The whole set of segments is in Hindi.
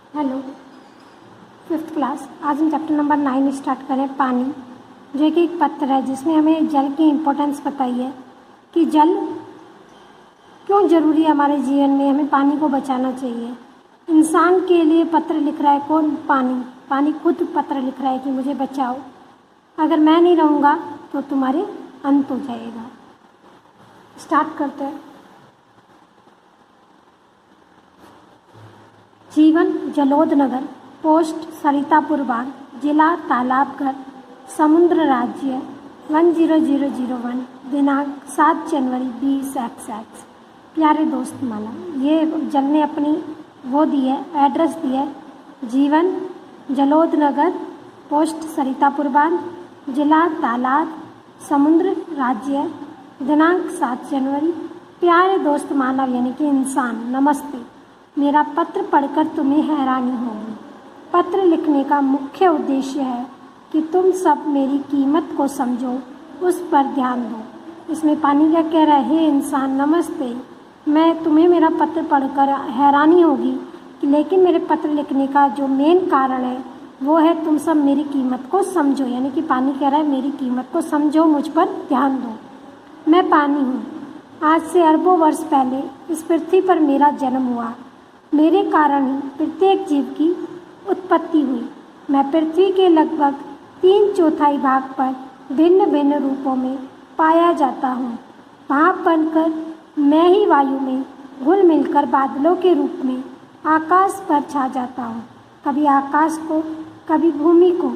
Hello, fifth class. आज हम चैप्टर नंबर 9 स्टार्ट करें, पानी, जो कि एक पत्र है जिसमें हमें जल की इम्पोर्टेंस बताई है कि जल क्यों ज़रूरी है हमारे जीवन में, हमें पानी को बचाना चाहिए। इंसान के लिए पत्र लिख रहा है कौन? पानी। पानी खुद पत्र लिख रहा है कि मुझे बचाओ, अगर मैं नहीं रहूँगा तो तुम्हारे अंत हो जाएगा। स्टार्ट करते हैं। जीवन जलोद नगर, पोस्ट सरितापुर बांध, जिला तालाबगढ़, समुद्र राज्य 10001, दिनांक 7 जनवरी 20XX। प्यारे दोस्त माला, ये जल ने अपनी वो दी है, एड्रेस दी है। जीवन जलोद नगर, पोस्ट सरितापुर बांध, जिला तालाब, समुद्र राज्य, दिनांक 7 जनवरी। प्यारे दोस्त मानव यानी कि इंसान, नमस्ते। मेरा पत्र पढ़कर तुम्हें हैरानी होगी। पत्र लिखने का मुख्य उद्देश्य है कि तुम सब मेरी कीमत को समझो, उस पर ध्यान दो। इसमें पानी क्या कह रहा है? हे इंसान, नमस्ते। मैं तुम्हें मेरा पत्र पढ़कर हैरानी होगी, लेकिन मेरे पत्र लिखने का जो मेन कारण है वो है तुम सब मेरी कीमत को समझो। यानी कि पानी कह रहा है मेरी कीमत को समझो, मुझ पर ध्यान दो। मैं पानी हूँ। आज से अरबों वर्ष पहले इस पृथ्वी पर मेरा जन्म हुआ। मेरे कारण ही प्रत्येक जीव की उत्पत्ति हुई। मैं पृथ्वी के लगभग 3/4 भाग पर भिन्न भिन्न रूपों में पाया जाता हूँ। भाप बनकर मैं ही वायु में घुल मिलकर बादलों के रूप में आकाश पर छा जाता हूँ। कभी आकाश को, कभी भूमि को,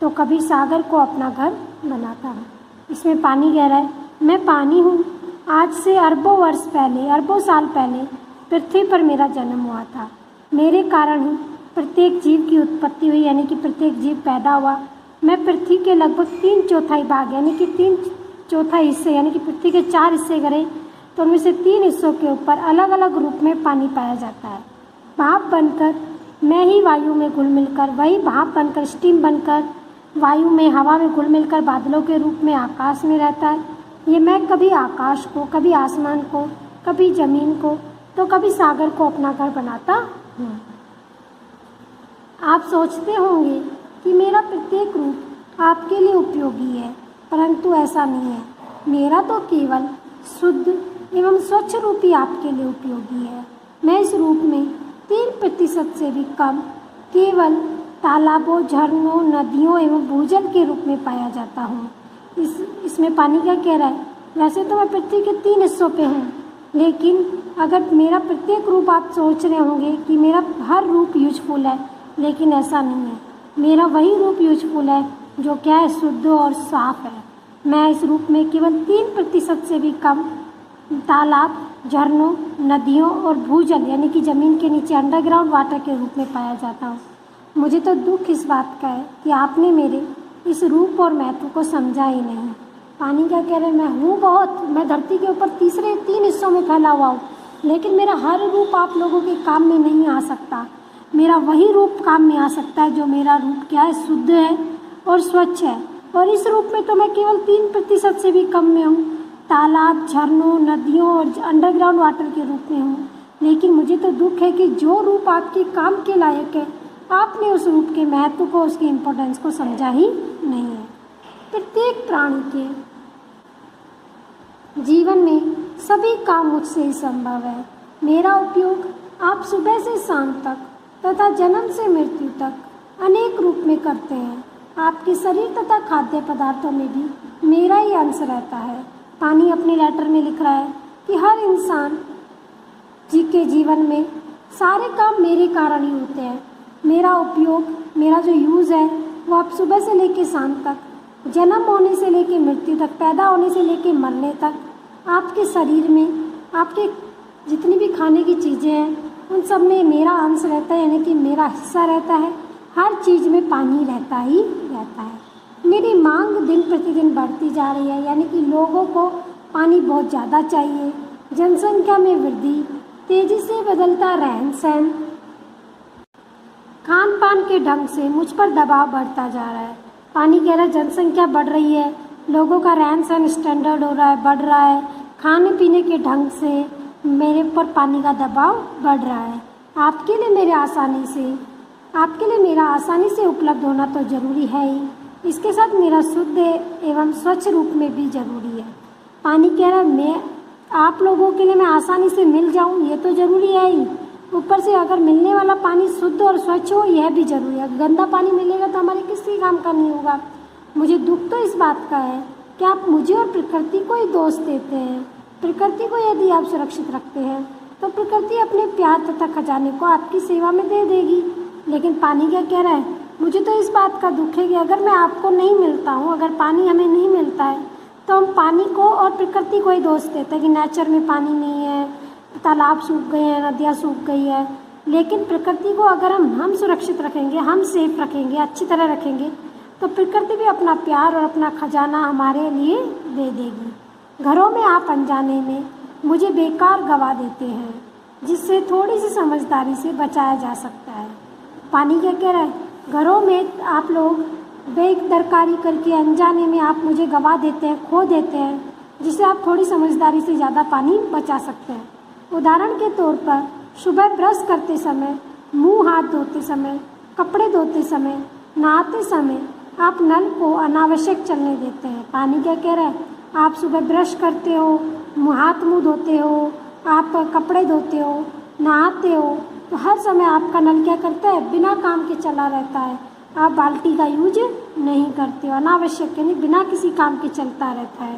तो कभी सागर को अपना घर बनाता हूँ। इसमें पानी कह रहा है मैं पानी हूँ। आज से अरबों वर्ष पहले, अरबों साल पहले पृथ्वी पर मेरा जन्म हुआ था। मेरे कारण ही प्रत्येक जीव की उत्पत्ति हुई, यानी कि प्रत्येक जीव पैदा हुआ। मैं पृथ्वी के लगभग 3/4 भाग, यानी कि 3/4 हिस्से, यानी कि पृथ्वी के 4 हिस्से करें तो उनमें से 3 हिस्सों के ऊपर अलग अलग रूप में पानी पाया जाता है। भाप बनकर मैं ही वायु में घुल मिलकर, वही भाप बनकर, स्टीम बनकर वायु में, हवा में घुल मिलकर बादलों के रूप में आकाश में रहता है। ये मैं कभी आकाश को, कभी आसमान को, कभी ज़मीन को, तो कभी सागर को अपना घर बनाता हूँ। आप सोचते होंगे कि मेरा प्रत्येक रूप आपके लिए उपयोगी है, परंतु ऐसा नहीं है। मेरा तो केवल शुद्ध एवं स्वच्छ रूप ही आपके लिए उपयोगी है। मैं इस रूप में 3% से भी कम केवल तालाबों, झरनों, नदियों एवं भूजल के रूप में पाया जाता हूँ। इसमें पानी क्या कह रहा है? वैसे तो मैं पृथ्वी के 3 हिस्सों पे हूँ, लेकिन अगर मेरा प्रत्येक रूप, आप सोच रहे होंगे कि मेरा हर रूप यूजफुल है, लेकिन ऐसा नहीं है। मेरा वही रूप यूजफुल है जो क्या है? शुद्ध और साफ है। मैं इस रूप में केवल 3% से भी कम तालाब, झरनों, नदियों और भूजल यानी कि ज़मीन के नीचे अंडरग्राउंड वाटर के रूप में पाया जाता हूँ। मुझे तो दुख इस बात का है कि आपने मेरे इस रूप और महत्व को समझा ही नहीं। पानी क्या कह रहे हैं? मैं हूँ बहुत, मैं धरती के ऊपर 3 हिस्सों में फैला हुआ हूँ, लेकिन मेरा हर रूप आप लोगों के काम में नहीं आ सकता। मेरा वही रूप काम में आ सकता है जो मेरा रूप क्या है? शुद्ध है और स्वच्छ है। और इस रूप में तो मैं केवल 3% से भी कम में हूँ। तालाब, झरनों, नदियों और अंडरग्राउंड वाटर के रूप में हूँ। लेकिन मुझे तो दुख है कि जो रूप आपके काम के लायक है, आपने उस रूप के महत्व को, उसकी इम्पोर्टेंस को समझा ही नहीं है। प्रत्येक प्राणी के जीवन में सभी काम मुझसे ही संभव है। मेरा उपयोग आप सुबह से शाम तक तथा जन्म से मृत्यु तक अनेक रूप में करते हैं। आपके शरीर तथा खाद्य पदार्थों में भी मेरा ही अंश रहता है। पानी अपने लेटर में लिख रहा है कि हर इंसान जी के जीवन में सारे काम मेरे कारण ही होते हैं। मेरा उपयोग, मेरा जो यूज़ है वो आप सुबह से लेकर शाम तक, जन्म होने से लेकर मृत्यु तक, पैदा होने से लेकर मरने तक, आपके शरीर में आपके जितनी भी खाने की चीज़ें हैं उन सब में मेरा अंश रहता है, यानी कि मेरा हिस्सा रहता है। हर चीज़ में पानी रहता ही रहता है। मेरी मांग दिन प्रतिदिन बढ़ती जा रही है, यानी कि लोगों को पानी बहुत ज़्यादा चाहिए। जनसंख्या में वृद्धि, तेज़ी से बदलता रहन सहन, खान पान के ढंग से मुझ पर दबाव बढ़ता जा रहा है। पानी कह रहा है जनसंख्या बढ़ रही है, लोगों का रहन सहन स्टैंडर्ड हो रहा है, बढ़ रहा है। खाने पीने के ढंग से मेरे पर पानी का दबाव बढ़ रहा है। आपके लिए मेरा आसानी से उपलब्ध होना तो ज़रूरी है ही, इसके साथ मेरा शुद्ध एवं स्वच्छ रूप में भी ज़रूरी है। पानी कह रहा है मैं आप लोगों के लिए मैं आसानी से मिल जाऊं, ये तो ज़रूरी है ही। ऊपर से अगर मिलने वाला पानी शुद्ध और स्वच्छ हो, यह भी ज़रूरी है। गंदा पानी मिलेगा तो हमारे किसी काम का नहीं होगा। मुझे दुख तो इस बात का है कि आप मुझे और प्रकृति को ही दोष देते हैं। प्रकृति को यदि आप सुरक्षित रखते हैं तो प्रकृति अपने प्यार तथा खजाने को आपकी सेवा में दे देगी। लेकिन पानी क्या कह रहा है, मुझे तो इस बात का दुख है कि अगर मैं आपको नहीं मिलता हूँ, अगर पानी हमें नहीं मिलता है तो हम पानी को और प्रकृति को ही दोष देते हैं कि नेचर में पानी नहीं है, तालाब सूख गए हैं, नदियाँ सूख गई है। लेकिन प्रकृति को अगर हम सुरक्षित रखेंगे, हम सेफ रखेंगे, अच्छी तरह रखेंगे, तो प्रकृति भी अपना प्यार और अपना खजाना हमारे लिए दे देगी। घरों में आप अनजाने में मुझे बेकार गवा देते हैं, जिससे थोड़ी सी समझदारी से बचाया जा सकता है। पानी क्या कह रहा है, घरों में आप लोग बेदरकारी करके अनजाने में आप मुझे गवा देते हैं, खो देते हैं, जिससे आप थोड़ी समझदारी से ज़्यादा पानी बचा सकते हैं। उदाहरण के तौर पर सुबह ब्रश करते समय, मुंह हाथ धोते समय, कपड़े धोते समय, नहाते समय आप नल को अनावश्यक चलने देते हैं। पानी क्या कह रहा है, आप सुबह ब्रश करते हो, हाथ मुंह धोते हो, आप कपड़े धोते हो, नहाते हो, तो हर समय आपका नल क्या करता है, बिना काम के चला रहता है। आप बाल्टी का यूज नहीं करते हो, अनावश्यक यानी बिना किसी काम के चलता रहता है।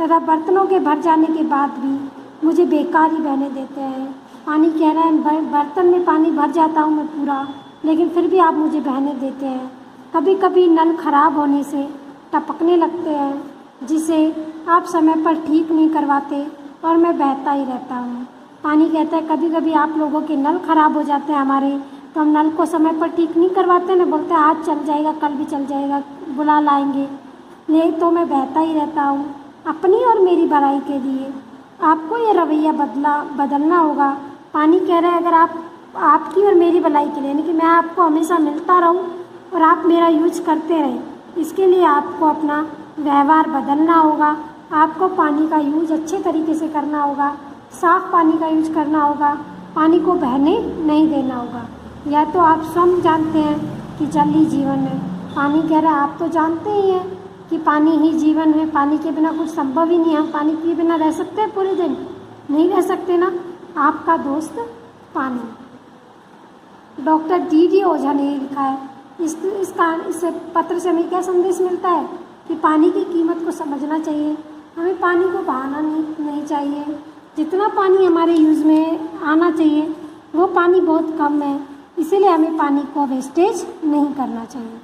तथा बर्तनों के भर जाने के बाद भी मुझे बेकार ही बहने देते हैं। पानी कह रहा है बर्तन में पानी भर जाता हूँ मैं पूरा, लेकिन फिर भी आप मुझे बहने देते हैं। कभी कभी नल खराब होने से टपकने लगते हैं, जिसे आप समय पर ठीक नहीं करवाते और मैं बहता ही रहता हूँ। पानी कहता है कभी कभी आप लोगों के नल खराब हो जाते हैं हमारे, तो हम नल को समय पर ठीक नहीं करवाते ना, बोलते हैं आज चल जाएगा, कल भी चल जाएगा, बुला लाएंगे, नहीं तो मैं बहता ही रहता हूँ। अपनी और मेरी भलाई के लिए आपको ये रवैया बदलना होगा। पानी कह रहा है अगर आपकी और मेरी भलाई के लिए, यानी कि मैं आपको हमेशा मिलता रहूं और आप मेरा यूज करते रहें, इसके लिए आपको अपना व्यवहार बदलना होगा। आपको पानी का यूज अच्छे तरीके से करना होगा, साफ पानी का यूज करना होगा, पानी को बहने नहीं देना होगा। यह तो आप स्वयं जानते हैं कि जल ही जीवन है। पानी कह रहा है आप तो जानते ही हैं कि पानी ही जीवन है, पानी के बिना कुछ संभव ही नहीं है। हम पानी के बिना रह सकते हैं पूरे दिन? नहीं रह सकते ना। आपका दोस्त पानी। डॉक्टर डी ओझा ने लिखा है। इस पत्र से हमें क्या संदेश मिलता है कि पानी की कीमत को समझना चाहिए, हमें पानी को बहाना नहीं चाहिए। जितना पानी हमारे यूज़ में आना चाहिए वो पानी बहुत कम है, इसीलिए हमें पानी को वेस्टेज नहीं करना चाहिए।